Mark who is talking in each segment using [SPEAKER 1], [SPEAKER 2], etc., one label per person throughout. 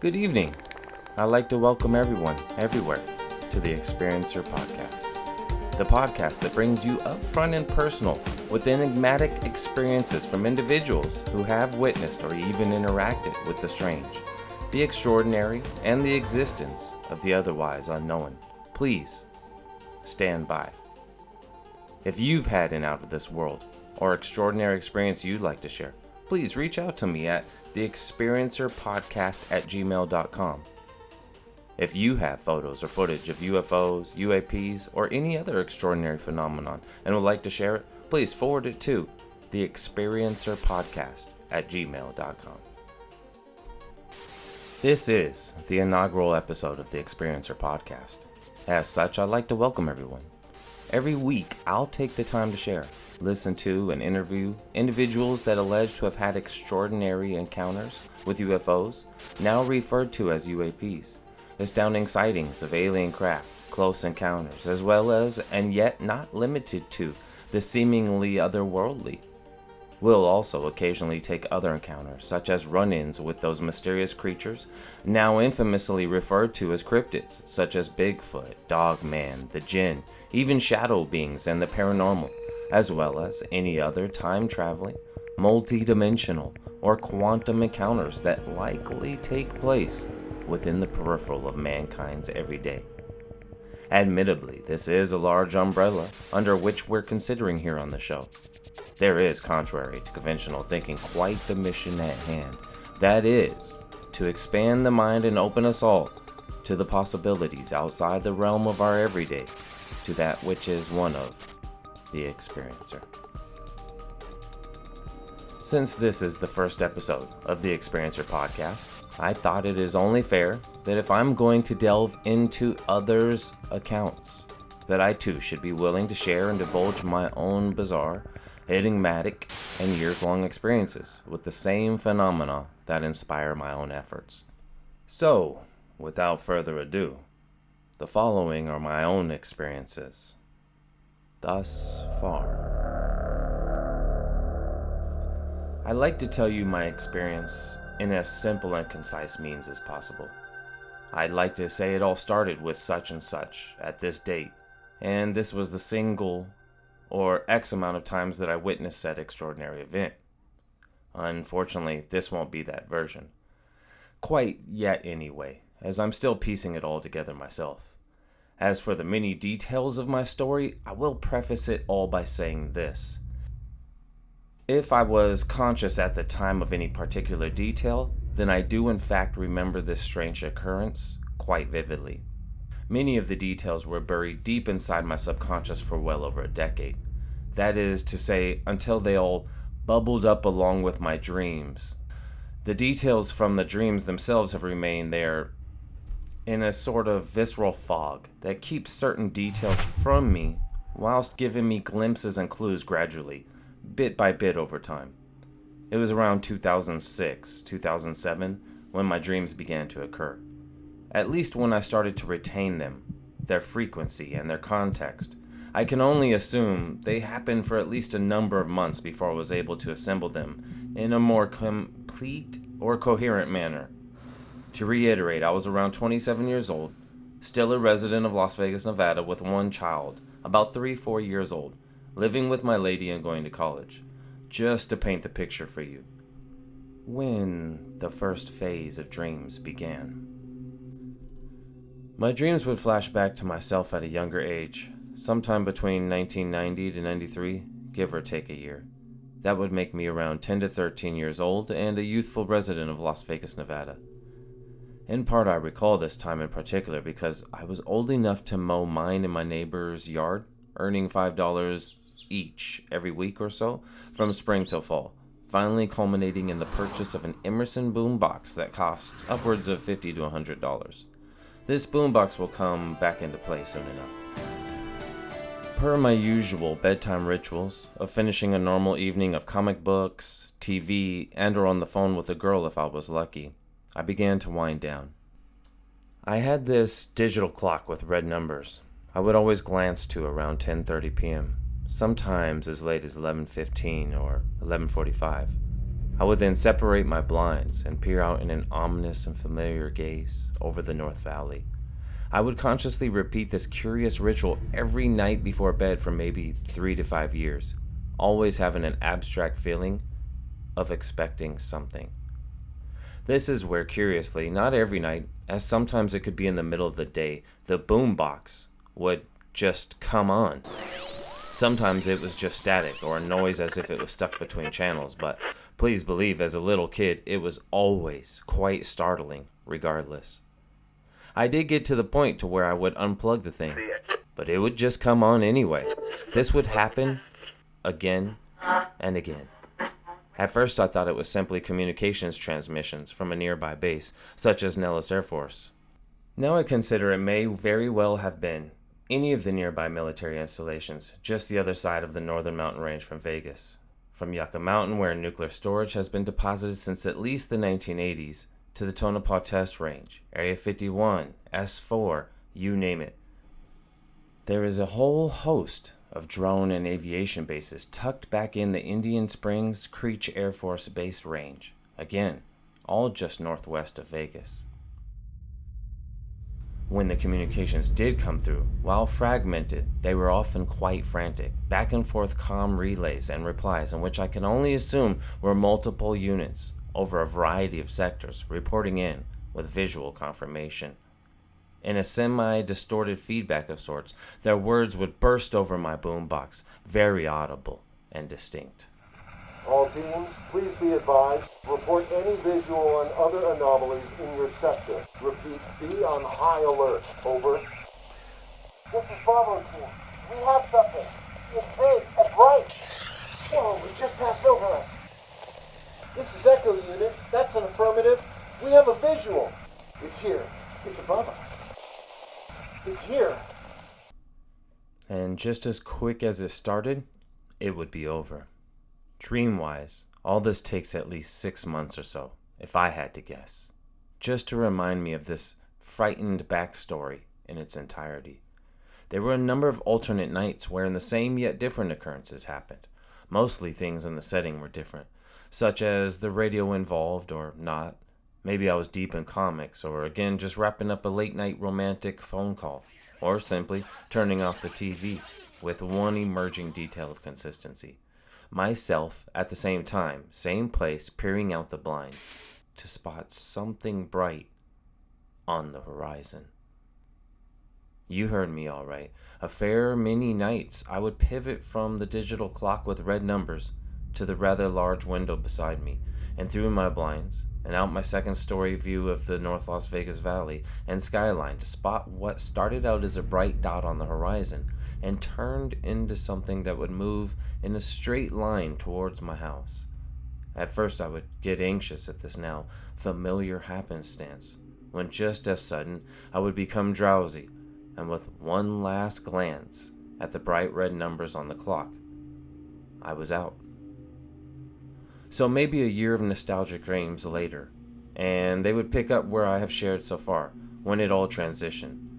[SPEAKER 1] Good evening. I'd like to welcome everyone, everywhere, to the Experiencer Podcast. The podcast that brings you up front and personal with enigmatic experiences from individuals who have witnessed or even interacted with the strange, the extraordinary, and the existence of the otherwise unknown. Please, stand by. If you've had an out-of-this-world or extraordinary experience you'd like to share, please reach out to me at theexperiencerpodcast@gmail.com. If you have photos or footage of UFOs, UAPs, or any other extraordinary phenomenon and would like to share it, please forward it to theexperiencerpodcast@gmail.com. This is the inaugural episode of the Experiencer Podcast. As such, I'd like to welcome everyone. Every week, I'll take the time to share, listen to, and interview individuals that allege to have had extraordinary encounters with UFOs, now referred to as UAPs, astounding sightings of alien craft, close encounters, as well as, and yet not limited to, the seemingly otherworldly. We'll also occasionally take other encounters, such as run-ins with those mysterious creatures, now infamously referred to as cryptids, such as Bigfoot, Dogman, the Jinn, even shadow beings and the paranormal, as well as any other time-traveling, multi-dimensional, or quantum encounters that likely take place within the peripheral of mankind's everyday. Admittedly, this is a large umbrella under which we're considering here on the show. There is, contrary to conventional thinking, quite the mission at hand. That is, to expand the mind and open us all to the possibilities outside the realm of our everyday, to that which is one of the Experiencer. Since this is the first episode of the Experiencer Podcast, I thought it is only fair that if I'm going to delve into others' accounts, that I too should be willing to share and divulge my own bizarre, enigmatic, and years-long experiences with the same phenomena that inspire my own efforts. So, without further ado, the following are my own experiences thus far. I'd like to tell you my experience in as simple and concise means as possible. I'd like to say it all started with such and such at this date, and this was the single or X amount of times that I witnessed said extraordinary event. Unfortunately, this won't be that version. Quite yet anyway, as I'm still piecing it all together myself. As for the many details of my story, I will preface it all by saying this. If I was conscious at the time of any particular detail, then I do in fact remember this strange occurrence quite vividly. Many of the details were buried deep inside my subconscious for well over a decade. That is to say, until they all bubbled up along with my dreams. The details from the dreams themselves have remained there in a sort of visceral fog that keeps certain details from me whilst giving me glimpses and clues gradually, bit by bit over time. It was around 2006, 2007 when my dreams began to occur. At least when I started to retain them, their frequency and their context. I can only assume they happened for at least a number of months before I was able to assemble them in a more complete or coherent manner. To reiterate, I was around 27 years old, still a resident of Las Vegas, Nevada with one child, about 3-4 years old, living with my lady and going to college. Just to paint the picture for you. When the first phase of dreams began. My dreams would flash back to myself at a younger age, sometime between 1990 to 93, give or take a year. That would make me around 10 to 13 years old and a youthful resident of Las Vegas, Nevada. In part, I recall this time in particular because I was old enough to mow mine in my neighbor's yard, earning $5 each every week or so, from spring till fall, finally culminating in the purchase of an Emerson boombox that cost upwards of $50 to $100. This boombox will come back into play soon enough. Per my usual bedtime rituals of finishing a normal evening of comic books, TV, and or on the phone with a girl if I was lucky, I began to wind down. I had this digital clock with red numbers I would always glance to around 10:30 p.m., sometimes as late as 11:15 or 11:45. I would then separate my blinds and peer out in an ominous and familiar gaze over the North Valley. I would consciously repeat this curious ritual every night before bed for maybe 3 to 5 years, always having an abstract feeling of expecting something. This is where, curiously, not every night, as sometimes it could be in the middle of the day, the boombox would just come on. Sometimes it was just static or a noise as if it was stuck between channels, but please believe, as a little kid, it was always quite startling, regardless. I did get to the point to where I would unplug the thing, but it would just come on anyway. This would happen again and again. At first I thought it was simply communications transmissions from a nearby base, such as Nellis Air Force. Now I consider it may very well have been any of the nearby military installations, just the other side of the northern mountain range from Vegas. From Yucca Mountain, where nuclear storage has been deposited since at least the 1980s, to the Tonopah Test Range, Area 51, S4, you name it. There is a whole host of drone and aviation bases tucked back in the Indian Springs Creech Air Force Base range. Again, all just northwest of Vegas. When the communications did come through, while fragmented, they were often quite frantic, back and forth comm relays and replies in which I can only assume were multiple units over a variety of sectors reporting in with visual confirmation. In a semi-distorted feedback of sorts, their words would burst over my boombox, very audible and distinct.
[SPEAKER 2] All teams, please be advised. Report any visual and other anomalies in your sector. Repeat, be on high alert. Over.
[SPEAKER 3] This is Bravo team. We have something. It's big and bright. Whoa, it just passed over us.
[SPEAKER 2] This is Echo Unit. That's an affirmative. We have a visual. It's here. It's above us. It's here.
[SPEAKER 1] And just as quick as it started, it would be over. Dream-wise, all this takes at least 6 months or so, if I had to guess, just to remind me of this frightened backstory in its entirety. There were a number of alternate nights wherein the same yet different occurrences happened. Mostly things in the setting were different, such as the radio involved or not. Maybe I was deep in comics, or again just wrapping up a late-night romantic phone call, or simply turning off the TV, with one emerging detail of consistency. Myself, at the same time, same place, peering out the blinds, to spot something bright on the horizon. You heard me all right. A fair many nights I would pivot from the digital clock with red numbers to the rather large window beside me, and through my blinds, and out my second-story view of the North Las Vegas Valley and skyline to spot what started out as a bright dot on the horizon and turned into something that would move in a straight line towards my house. At first I would get anxious at this now familiar happenstance, when just as sudden I would become drowsy, and with one last glance at the bright red numbers on the clock, I was out. So maybe a year of nostalgic dreams later, and they would pick up where I have shared so far, when it all transitioned.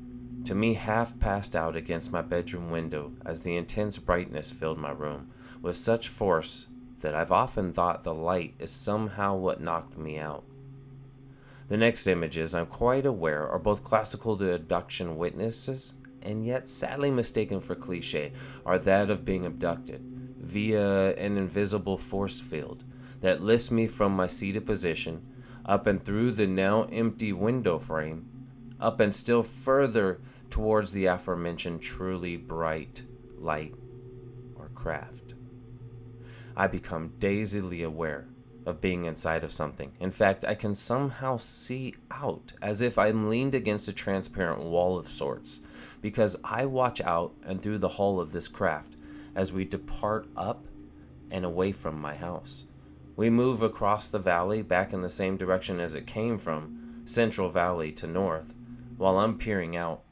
[SPEAKER 1] To me, half passed out against my bedroom window as the intense brightness filled my room with such force that I've often thought the light is somehow what knocked me out. The next images, I'm quite aware, are both classical to abduction witnesses and yet sadly mistaken for cliche, are that of being abducted via an invisible force field that lifts me from my seated position, up and through the now empty window frame, up and still further towards the aforementioned truly bright light or craft. I become dazedly aware of being inside of something. In fact, I can somehow see out as if I'm leaned against a transparent wall of sorts, because I watch out and through the hull of this craft as we depart up and away from my house. We move across the valley back in the same direction as it came from, Central Valley to north, while I'm peering out.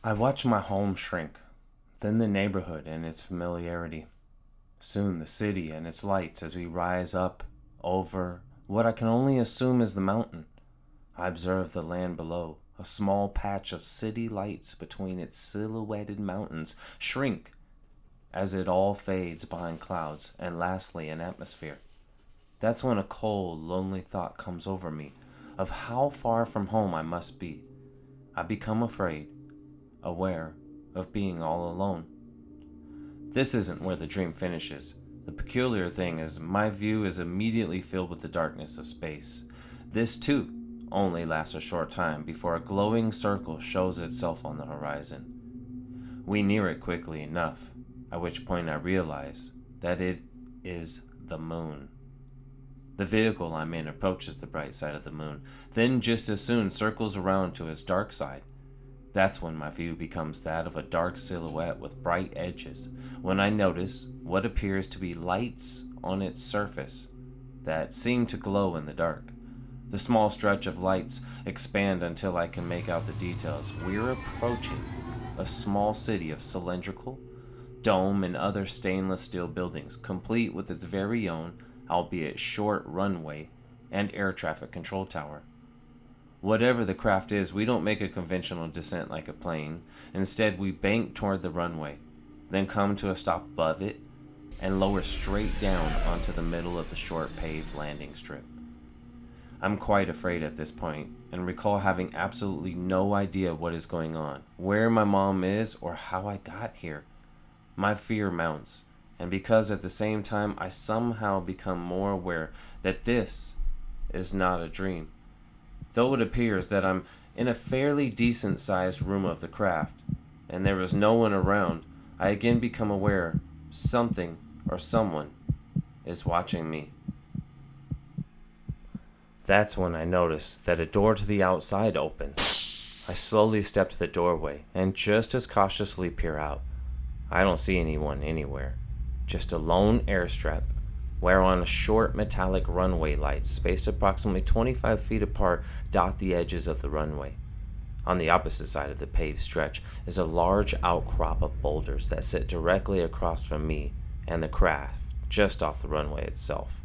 [SPEAKER 1] I watch my home shrink, then the neighborhood and its familiarity. Soon the city and its lights as we rise up over what I can only assume is the mountain. I observe the land below, a small patch of city lights between its silhouetted mountains, shrink as it all fades behind clouds and lastly an atmosphere. That's when a cold, lonely thought comes over me of how far from home I must be. I become afraid, aware of being all alone. This isn't where the dream finishes. The peculiar thing is my view is immediately filled with the darkness of space. This too only lasts a short time before a glowing circle shows itself on the horizon. We near it quickly enough, at which point I realize that it is the moon. The vehicle I'm in approaches the bright side of the moon, then just as soon circles around to its dark side. That's when my view becomes that of a dark silhouette with bright edges, when I notice what appears to be lights on its surface that seem to glow in the dark. The small stretch of lights expand until I can make out the details. We're approaching a small city of cylindrical, dome, and other stainless steel buildings, complete with its very own, albeit short, runway and air traffic control tower. Whatever the craft is, we don't make a conventional descent like a plane. Instead, we bank toward the runway, then come to a stop above it, and lower straight down onto the middle of the short paved landing strip. I'm quite afraid at this point, and recall having absolutely no idea what is going on, where my mom is, or how I got here. My fear mounts, and because at the same time I somehow become more aware that this is not a dream. Though it appears that I'm in a fairly decent-sized room of the craft, and there is no one around, I again become aware something or someone is watching me. That's when I notice that a door to the outside opens. I slowly step to the doorway and just as cautiously peer out. I don't see anyone anywhere, just a lone airstrip, whereon short metallic runway lights spaced approximately 25 feet apart dot the edges of the runway. On the opposite side of the paved stretch is a large outcrop of boulders that sit directly across from me and the craft just off the runway itself.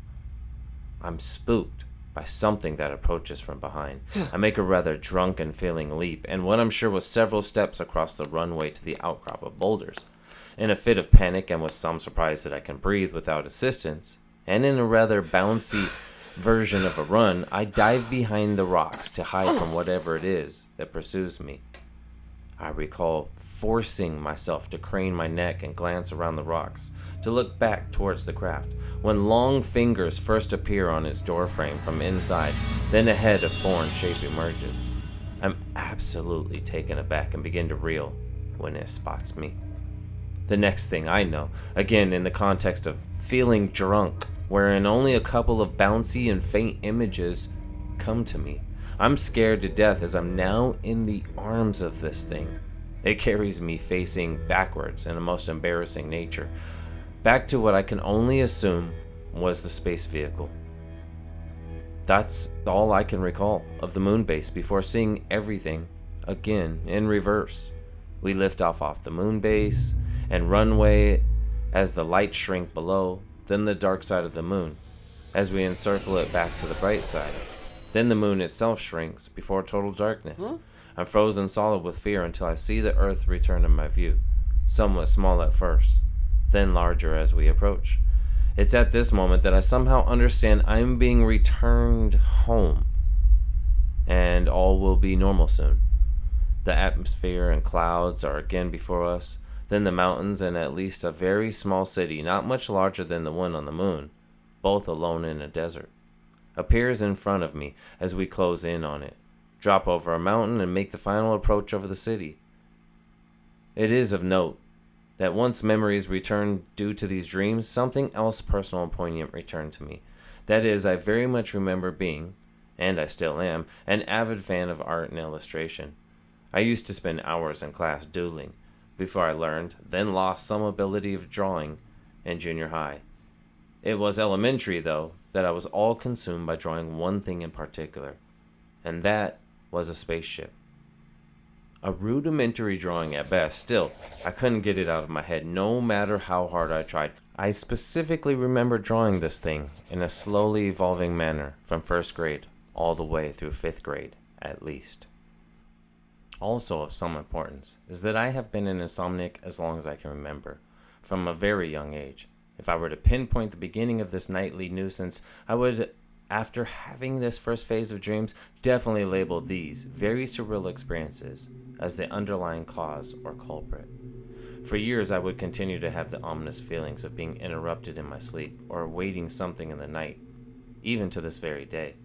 [SPEAKER 1] I'm spooked by something that approaches from behind. I make a rather drunken feeling leap, and what I'm sure was several steps across the runway to the outcrop of boulders. In a fit of panic and with some surprise that I can breathe without assistance, and in a rather bouncy version of a run, I dive behind the rocks to hide from whatever it is that pursues me. I recall forcing myself to crane my neck and glance around the rocks, to look back towards the craft, when long fingers first appear on its doorframe from inside, then a head of foreign shape emerges. I'm absolutely taken aback and begin to reel when it spots me. The next thing I know, again in the context of feeling drunk, wherein only a couple of bouncy and faint images come to me. I'm scared to death as I'm now in the arms of this thing. It carries me facing backwards in a most embarrassing nature, back to what I can only assume was the space vehicle. That's all I can recall of the moon base before seeing everything again in reverse. We lift off the moon base and runway as the lights shrink below, then the dark side of the moon, as we encircle it back to the bright side. Then the moon itself shrinks before total darkness. I'm frozen solid with fear until I see the Earth return in my view, somewhat small at first, then larger as we approach. It's at this moment that I somehow understand I'm being returned home, and all will be normal soon. The atmosphere and clouds are again before us, then the mountains and at least a very small city, not much larger than the one on the moon, both alone in a desert, appears in front of me as we close in on it, drop over a mountain, and make the final approach over the city. It is of note that once memories return due to these dreams, something else personal and poignant returned to me. That is, I very much remember being, and I still am, an avid fan of art and illustration. I used to spend hours in class doodling, before I learned, then lost some ability of drawing in junior high. It was elementary, though, that I was all consumed by drawing one thing in particular, and that was a spaceship. A rudimentary drawing at best, still, I couldn't get it out of my head no matter how hard I tried. I specifically remember drawing this thing in a slowly evolving manner from first grade all the way through fifth grade, at least. Also of some importance is that I have been an insomniac as long as I can remember. from a very young age. If I were to pinpoint the beginning of this nightly nuisance, I would, after having this first phase of dreams, definitely label these very surreal experiences as the underlying cause or culprit. For years, I would continue to have the ominous feelings of being interrupted in my sleep or awaiting something in the night, even to this very day.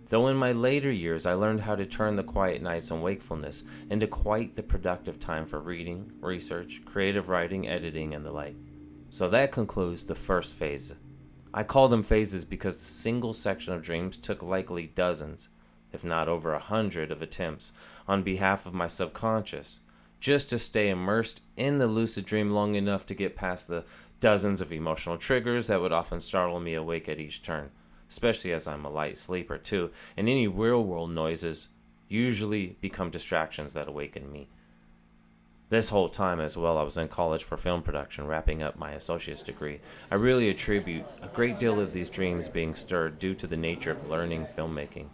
[SPEAKER 1] Though in my later years, I learned how to turn the quiet nights and wakefulness into quite the productive time for reading, research, creative writing, editing, and the like. So that concludes the first phase. I call them phases because the single section of dreams took likely dozens, if not over 100 of attempts on behalf of my subconscious, just to stay immersed in the lucid dream long enough to get past the dozens of emotional triggers that would often startle me awake at each turn, especially as I'm a light sleeper too, and any real-world noises usually become distractions that awaken me. This whole time as well, I was in college for film production, wrapping up my associate's degree. I really attribute a great deal of these dreams being stirred due to the nature of learning filmmaking.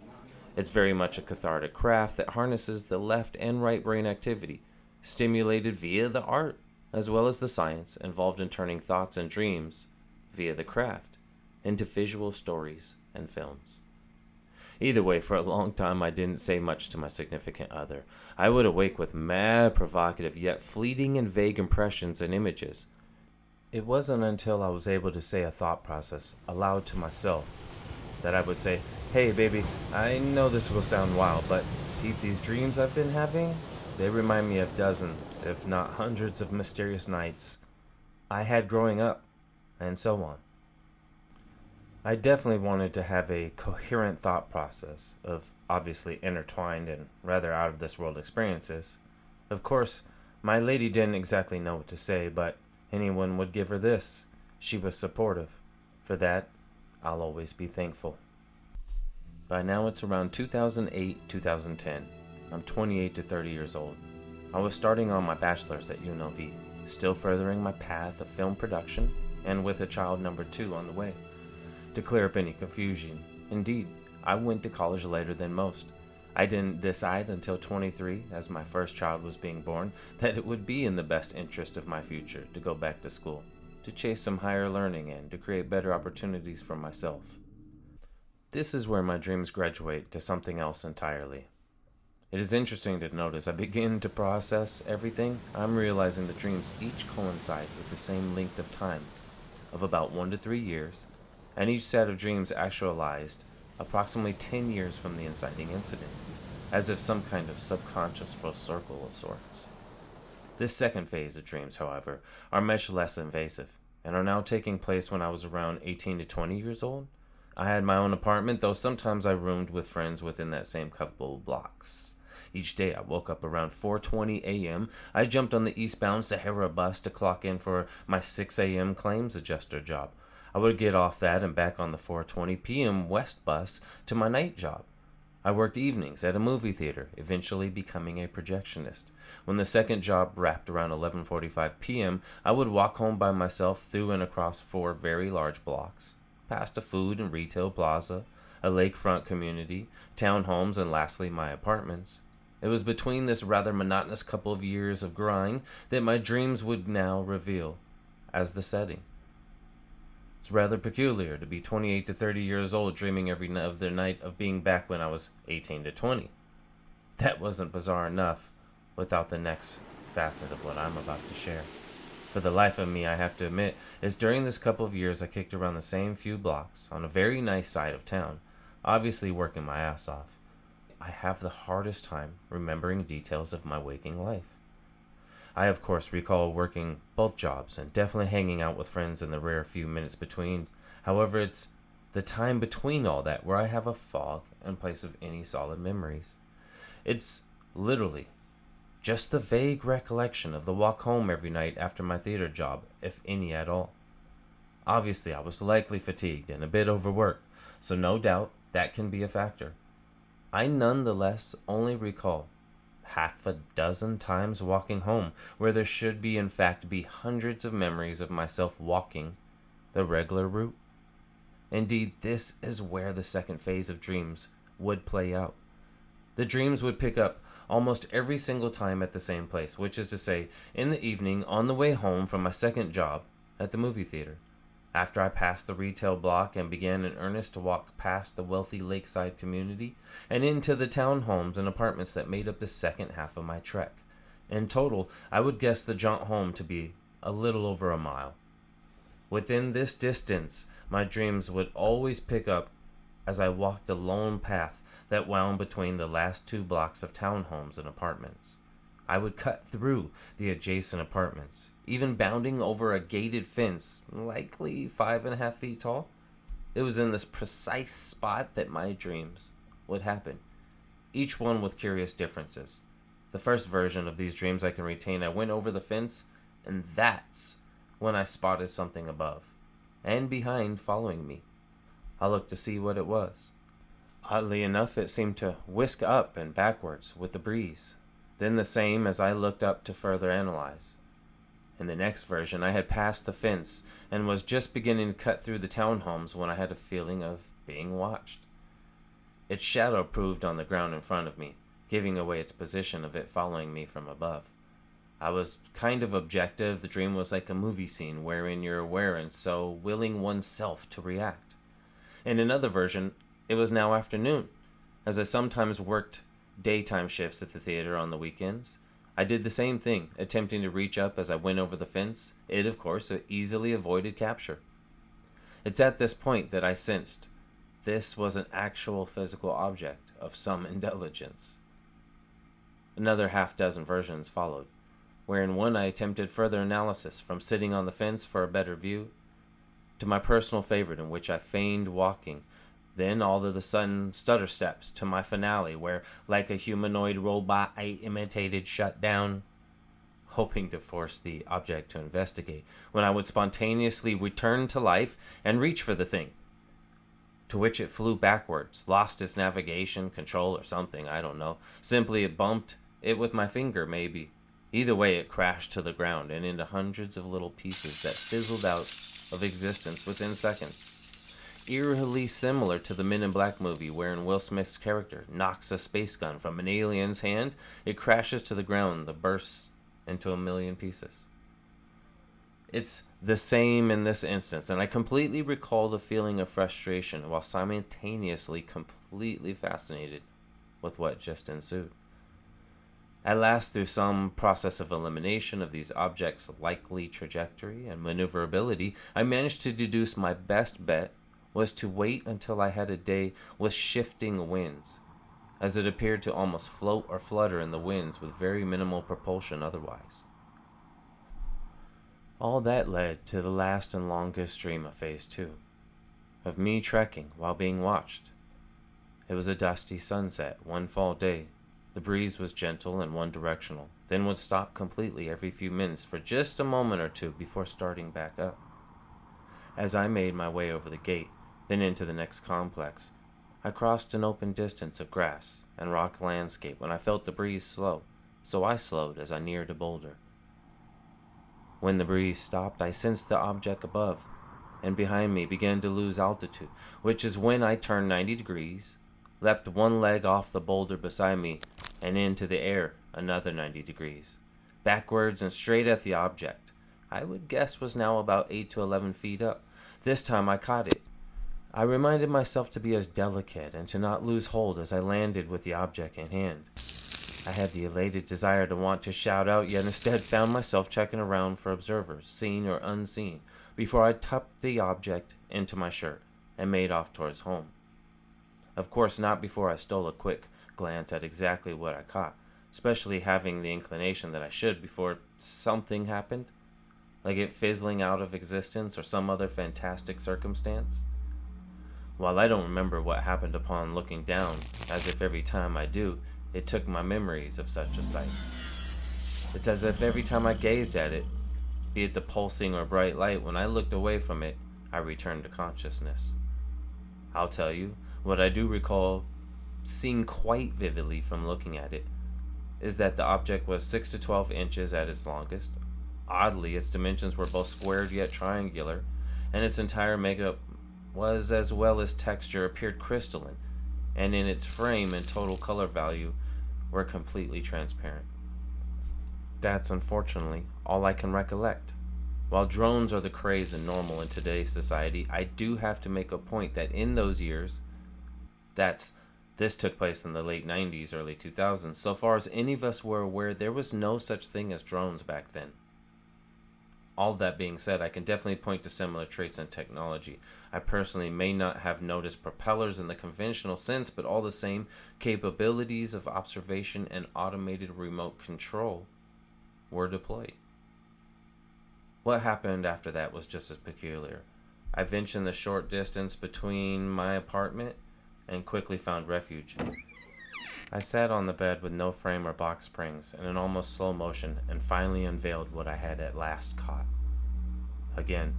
[SPEAKER 1] It's very much a cathartic craft that harnesses the left and right brain activity, stimulated via the art, as well as the science involved in turning thoughts and dreams, via the craft, into visual stories and films. Either way, for a long time I didn't say much to my significant other. I would awake with mad, provocative, yet fleeting and vague impressions and images. It wasn't until I was able to say a thought process aloud to myself that I would say, "Hey baby, I know this will sound wild, but peep these dreams I've been having? They remind me of dozens, if not hundreds of mysterious nights I had growing up," and so on. I definitely wanted to have a coherent thought process of obviously intertwined and rather out of this world experiences. Of course, my lady didn't exactly know what to say, but anyone would give her this. She was supportive. For that, I'll always be thankful. By now it's around 2008, 2010. I'm 28 to 30 years old. I was starting on my bachelor's at UNLV, still furthering my path of film production, and with a child number 2 on the way. To clear up any confusion, indeed, I went to college later than most. I didn't decide until 23, as my first child was being born, that it would be in the best interest of my future to go back to school, to chase some higher learning and to create better opportunities for myself. This is where my dreams graduate to something else entirely. It is interesting to note as I begin to process everything, I'm realizing the dreams each coincide with the same length of time, of about 1 to 3 years, and each set of dreams actualized approximately 10 years from the inciting incident, as if some kind of subconscious full circle of sorts. This second phase of dreams, however, are much less invasive, and are now taking place when I was around 18 to 20 years old. I had my own apartment, though sometimes I roomed with friends within that same couple of blocks. Each day I woke up around 4:20 a.m. I jumped on the eastbound Sahara bus to clock in for my 6 a.m. claims adjuster job. I would get off that and back on the 4:20 p.m. west bus to my night job. I worked evenings at a movie theater, eventually becoming a projectionist. When the second job wrapped around 11:45 p.m., I would walk home by myself through and across 4 very large blocks, past a food and retail plaza, a lakefront community, townhomes, and lastly my apartments. It was between this rather monotonous couple of years of grind that my dreams would now reveal as the setting. It's rather peculiar to be 28 to 30 years old dreaming every other night of being back when I was 18 to 20. That wasn't bizarre enough without the next facet of what I'm about to share. For the life of me, I have to admit, is during this couple of years I kicked around the same few blocks on a very nice side of town, obviously working my ass off. I have the hardest time remembering details of my waking life. I, of course, recall working both jobs and definitely hanging out with friends in the rare few minutes between. However, it's the time between all that where I have a fog in place of any solid memories. It's literally just the vague recollection of the walk home every night after my theater job, if any at all. Obviously, I was likely fatigued and a bit overworked, so no doubt that can be a factor. I nonetheless only recall half a dozen times walking home, where there should be in fact be hundreds of memories of myself walking the regular route. Indeed, this is where the second phase of dreams would play out. The dreams would pick up almost every single time at the same place, which is to say, in the evening on the way home from my second job, at the movie theater, after I passed the retail block and began in earnest to walk past the wealthy lakeside community and into the townhomes and apartments that made up the second half of my trek. In total, I would guess the jaunt home to be a little over a mile. Within this distance, my dreams would always pick up as I walked a lone path that wound between the last 2 blocks of townhomes and apartments. I would cut through the adjacent apartments, even bounding over a gated fence, likely 5.5 feet tall. It was in this precise spot that my dreams would happen, each one with curious differences. The first version of these dreams I can retain, I went over the fence, and that's when I spotted something above and behind following me. I looked to see what it was. Oddly enough, it seemed to whisk up and backwards with the breeze, then the same as I looked up to further analyze. In the next version, I had passed the fence and was just beginning to cut through the townhomes when I had a feeling of being watched. Its shadow proved on the ground in front of me, giving away its position of it following me from above. I was kind of objective. The dream was like a movie scene wherein you're aware and so willing oneself to react. In another version, it was now afternoon, as I sometimes worked daytime shifts at the theater on the weekends. I did the same thing, attempting to reach up as I went over the fence. It, of course, easily avoided capture. It's at this point that I sensed this was an actual physical object of some intelligence. Another half-dozen versions followed, wherein one I attempted further analysis, from sitting on the fence for a better view, to my personal favorite in which I feigned walking, then all of the sudden stutter steps, to my finale where, like a humanoid robot, I imitated shutdown, hoping to force the object to investigate, when I would spontaneously return to life and reach for the thing, to which it flew backwards, lost its navigation, control, or something, I don't know. Simply it bumped it with my finger, maybe. Either way, it crashed to the ground and into hundreds of little pieces that fizzled out of existence within seconds. Eerily similar to the Men in Black movie, wherein Will Smith's character knocks a space gun from an alien's hand, it crashes to the ground, that bursts into a million pieces. It's the same in this instance, and I completely recall the feeling of frustration while simultaneously completely fascinated with what just ensued. At last, through some process of elimination of these objects' likely trajectory and maneuverability, I managed to deduce my best bet was to wait until I had a day with shifting winds, as it appeared to almost float or flutter in the winds with very minimal propulsion otherwise. All that led to the last and longest dream of Phase 2, of me trekking while being watched. It was a dusty sunset, one fall day. The breeze was gentle and one-directional, then would stop completely every few minutes for just a moment or two before starting back up. As I made my way over the gate, then into the next complex, I crossed an open distance of grass and rock landscape when I felt the breeze slow, so I slowed as I neared a boulder. When the breeze stopped, I sensed the object above and behind me began to lose altitude, which is when I turned 90 degrees, leapt one leg off the boulder beside me, and into the air another 90 degrees, backwards and straight at the object. I would guess was now about 8 to 11 feet up. This time I caught it. I reminded myself to be as delicate and to not lose hold as I landed with the object in hand. I had the elated desire to want to shout out, yet instead found myself checking around for observers, seen or unseen, before I tucked the object into my shirt and made off towards home. Of course, not before I stole a quick glance at exactly what I caught, especially having the inclination that I should before something happened, like it fizzling out of existence or some other fantastic circumstance. While I don't remember what happened upon looking down, as if every time I do, it took my memories of such a sight. It's as if every time I gazed at it, be it the pulsing or bright light, when I looked away from it, I returned to consciousness. I'll tell you, what I do recall seeing quite vividly from looking at it is that the object was 6 to 12 inches at its longest. Oddly, its dimensions were both squared yet triangular, and its entire makeup was, as well as texture, appeared crystalline, and in its frame and total color value were completely transparent. That's unfortunately all I can recollect, While drones are the craze and normal in today's society, I do have to make a point that in those years, this took place in the late 90s, early 2000s, so far as any of us were aware, there was no such thing as drones back then. All that being said, I can definitely point to similar traits in technology. I personally may not have noticed propellers in the conventional sense, but all the same, capabilities of observation and automated remote control were deployed. What happened after that was just as peculiar. I ventured the short distance between my apartment and quickly found refuge. I sat on the bed with no frame or box springs in an almost slow motion and finally unveiled what I had at last caught. Again,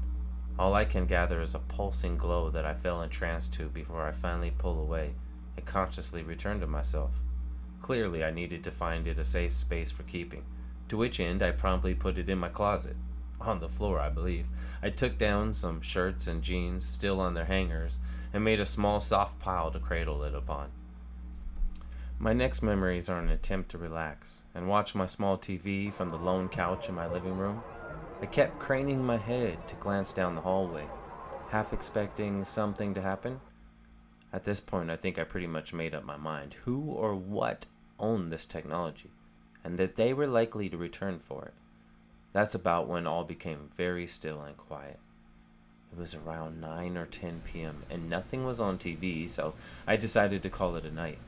[SPEAKER 1] all I can gather is a pulsing glow that I fell entranced to before I finally pull away and consciously return to myself. Clearly, I needed to find it a safe space for keeping, to which end I promptly put it in my closet. On the floor, I believe. I took down some shirts and jeans still on their hangers and made a small soft pile to cradle it upon. My next memories are an attempt to relax and watch my small TV from the lone couch in my living room. I kept craning my head to glance down the hallway, half expecting something to happen. At this point, I think I pretty much made up my mind who or what owned this technology, and that they were likely to return for it. That's about when all became very still and quiet. It was around 9 or 10 p.m. and nothing was on TV, so I decided to call it a night.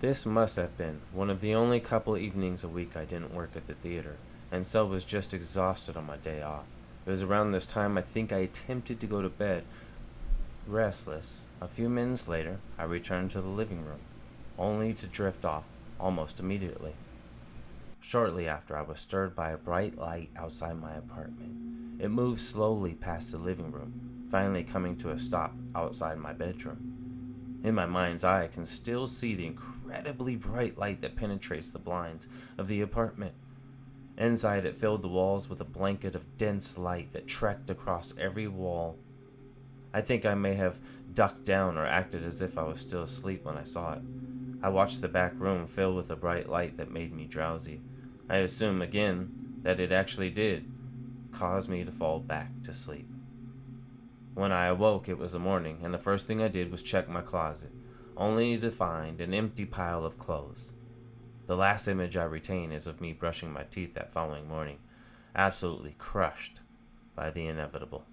[SPEAKER 1] This must have been one of the only couple evenings a week I didn't work at the theater, and so was just exhausted on my day off. It was around this time I think I attempted to go to bed. Restless, a few minutes later, I returned to the living room, only to drift off almost immediately. Shortly after, I was stirred by a bright light outside my apartment. It moved slowly past the living room, finally coming to a stop outside my bedroom. In my mind's eye, I can still see the incredibly bright light that penetrates the blinds of the apartment. Inside, it filled the walls with a blanket of dense light that trekked across every wall. I think I may have ducked down or acted as if I was still asleep when I saw it. I watched the back room fill with a bright light that made me drowsy. I assume again that it actually did cause me to fall back to sleep. When I awoke, it was the morning, and the first thing I did was check my closet, only to find an empty pile of clothes. The last image I retain is of me brushing my teeth that following morning, absolutely crushed by the inevitable.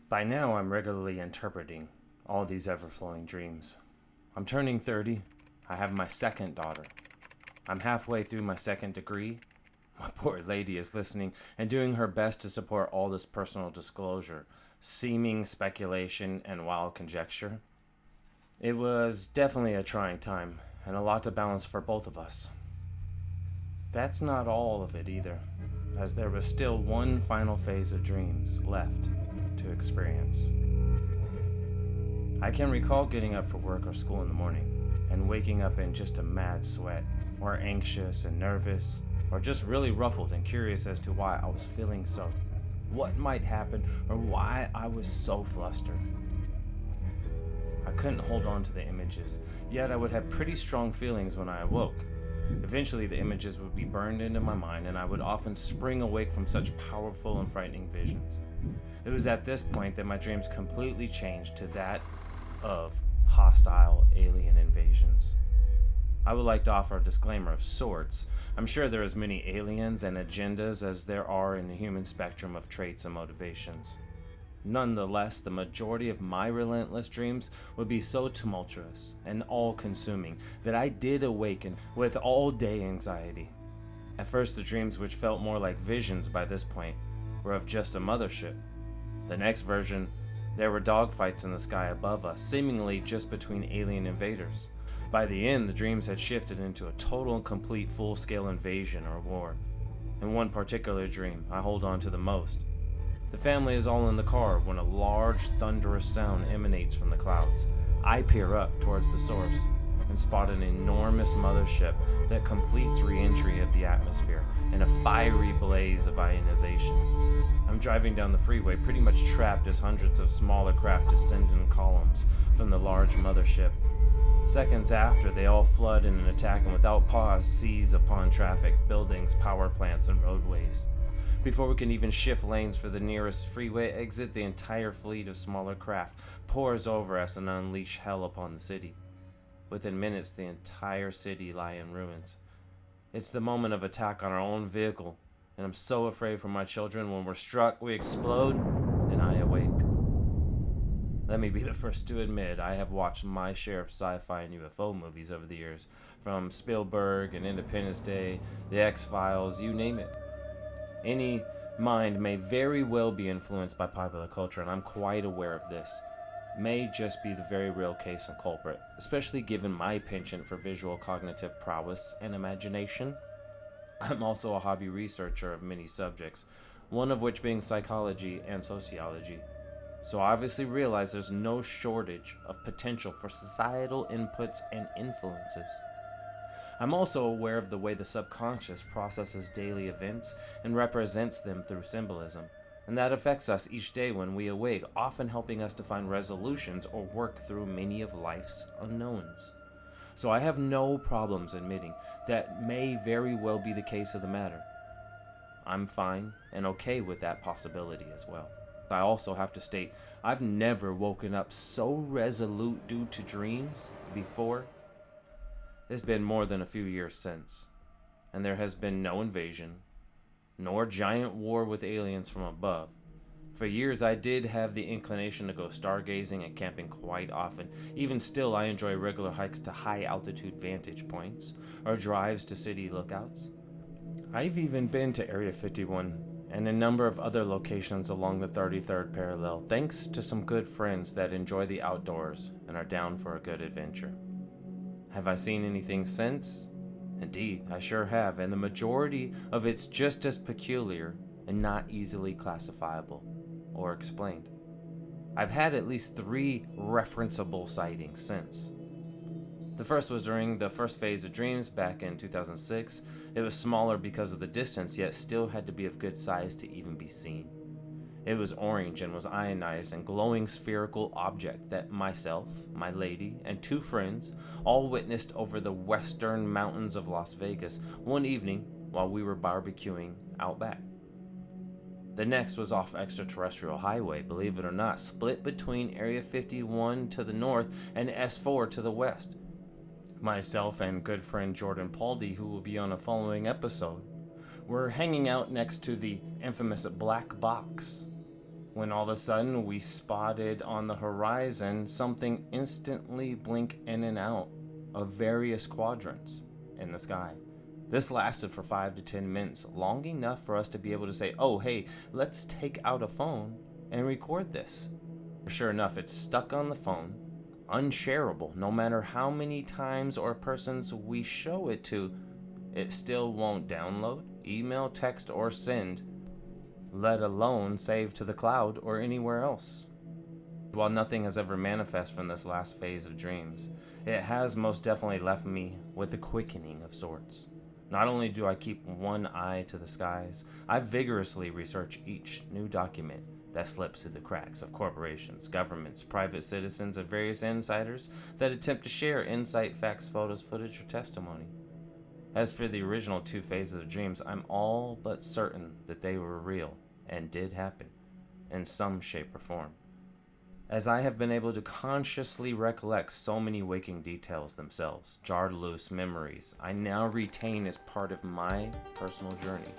[SPEAKER 1] By now, I'm regularly interpreting all these ever-flowing dreams. I'm turning 30. I have my second daughter. I'm halfway through my second degree. My poor lady is listening and doing her best to support all this personal disclosure, seeming speculation, and wild conjecture. It was definitely a trying time, and a lot to balance for both of us. That's not all of it either, as there was still one final phase of dreams left to experience. I can recall getting up for work or school in the morning and waking up in just a mad sweat, or anxious and nervous, or just really ruffled and curious as to why I was feeling so, what might happen, or why I was so flustered. I couldn't hold on to the images, yet I would have pretty strong feelings when I awoke. Eventually the images would be burned into my mind, and I would often spring awake from such powerful and frightening visions. It was at this point that my dreams completely changed to that of hostile alien invasions. I would like to offer a disclaimer of sorts. I'm sure there are as many aliens and agendas as there are in the human spectrum of traits and motivations. Nonetheless, the majority of my relentless dreams would be so tumultuous and all-consuming that I did awaken with all-day anxiety. At first, the dreams, which felt more like visions by this point, were of just a mothership. The next version, there were dogfights in the sky above us, seemingly just between alien invaders. By the end, the dreams had shifted into a total and complete full-scale invasion or war. In one particular dream, I hold on to the most. The family is all in the car when a large, thunderous sound emanates from the clouds. I peer up towards the source and spot an enormous mothership that completes re-entry of the atmosphere in a fiery blaze of ionization. I'm driving down the freeway, pretty much trapped as hundreds of smaller craft descend in columns from the large mothership. Seconds after, they all flood in an attack and without pause seize upon traffic, buildings, power plants, and roadways. Before we can even shift lanes for the nearest freeway exit, the entire fleet of smaller craft pours over us and unleash hell upon the city. Within minutes, the entire city lie in ruins. It's the moment of attack on our own vehicle, and I'm so afraid for my children. When we're struck, we explode, and I awake. Let me be the first to admit, I have watched my share of sci-fi and UFO movies over the years, from Spielberg and Independence Day, The X-Files, you name it. Any mind may very well be influenced by popular culture, and I'm quite aware of this. May just be the very real case and culprit, especially given my penchant for visual cognitive prowess and imagination. I'm also a hobby researcher of many subjects, one of which being psychology and sociology. So I obviously realize there's no shortage of potential for societal inputs and influences. I'm also aware of the way the subconscious processes daily events and represents them through symbolism, and that affects us each day when we awake, often helping us to find resolutions or work through many of life's unknowns. So I have no problems admitting that may very well be the case of the matter. I'm fine and okay with that possibility as well. I also have to state, I've never woken up so resolute due to dreams before. It's been more than a few years since, and there has been no invasion, nor giant war with aliens from above. For years I did have the inclination to go stargazing and camping quite often. Even still, I enjoy regular hikes to high altitude vantage points, or drives to city lookouts. I've even been to Area 51 and a number of other locations along the 33rd parallel, thanks to some good friends that enjoy the outdoors and are down for a good adventure. Have I seen anything since? Indeed, I sure have, and the majority of it's just as peculiar and not easily classifiable or explained. I've had at least 3 referenceable sightings since. The first was during the first phase of Dreams back in 2006. It was smaller because of the distance, yet still had to be of good size to even be seen. It was orange and was ionized and glowing spherical object that myself, my lady, and 2 friends all witnessed over the western mountains of Las Vegas one evening while we were barbecuing out back. The next was off Extraterrestrial Highway, believe it or not, split between Area 51 to the north and S4 to the west. Myself and good friend Jordan Paldy, who will be on a following episode, were hanging out next to the infamous black box, when all of a sudden we spotted on the horizon something instantly blink in and out of various quadrants in the sky. This lasted for 5 to 10 minutes, long enough for us to be able to say, oh hey, let's take out a phone and record this. Sure enough, it's stuck on the phone, unshareable. No matter how many times or persons we show it to, it still won't download, email, text, or send, let alone save to the cloud or anywhere else. While nothing has ever manifested from this last phase of Dreams, it has most definitely left me with a quickening of sorts. Not only do I keep one eye to the skies, I vigorously research each new document that slips through the cracks of corporations, governments, private citizens, and various insiders that attempt to share insight, facts, photos, footage, or testimony. As for the original 2 phases of Dreams, I'm all but certain that they were real and did happen in some shape or form. As I have been able to consciously recollect so many waking details themselves, jarred loose memories I now retain as part of my personal journey.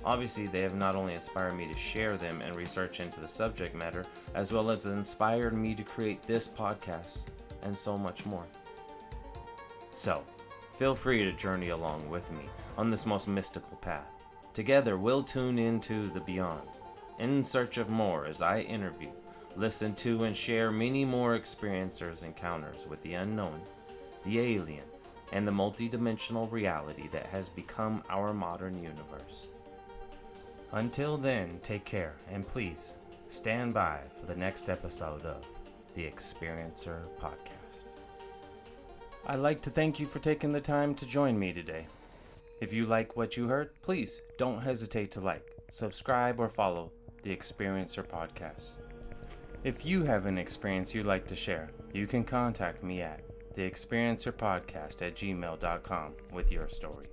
[SPEAKER 1] Obviously, they have not only inspired me to share them and research into the subject matter, as well as inspired me to create this podcast and so much more. So, feel free to journey along with me on this most mystical path. Together, we'll tune into the beyond, in search of more as I interview, listen to, and share many more experiencers' encounters with the unknown, the alien, and the multidimensional reality that has become our modern universe. Until then, take care, and please stand by for the next episode of the Experiencer Podcast. I'd like to thank you for taking the time to join me today. If you like what you heard, please don't hesitate to like, subscribe, or follow the Experiencer Podcast. If you have an experience you'd like to share, you can contact me at theexperiencerpodcast@gmail.com with your story.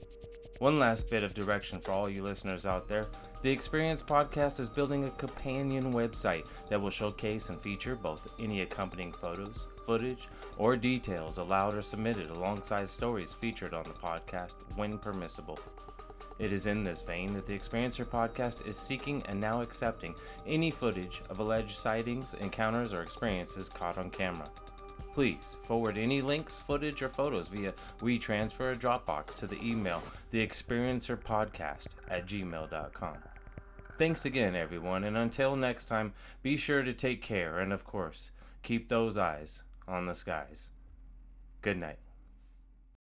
[SPEAKER 1] One last bit of direction for all you listeners out there. The The Experience Podcast is building a companion website that will showcase and feature both any accompanying photos, footage, or details allowed or submitted alongside stories featured on the podcast when permissible. It is in this vein that the Experiencer Podcast is seeking and now accepting any footage of alleged sightings, encounters, or experiences caught on camera. Please forward any links, footage, or photos via WeTransfer or Dropbox to the email theexperiencerpodcast@gmail.com. Thanks again, everyone, and until next time, be sure to take care and, of course, keep those eyes on the skies. Good night.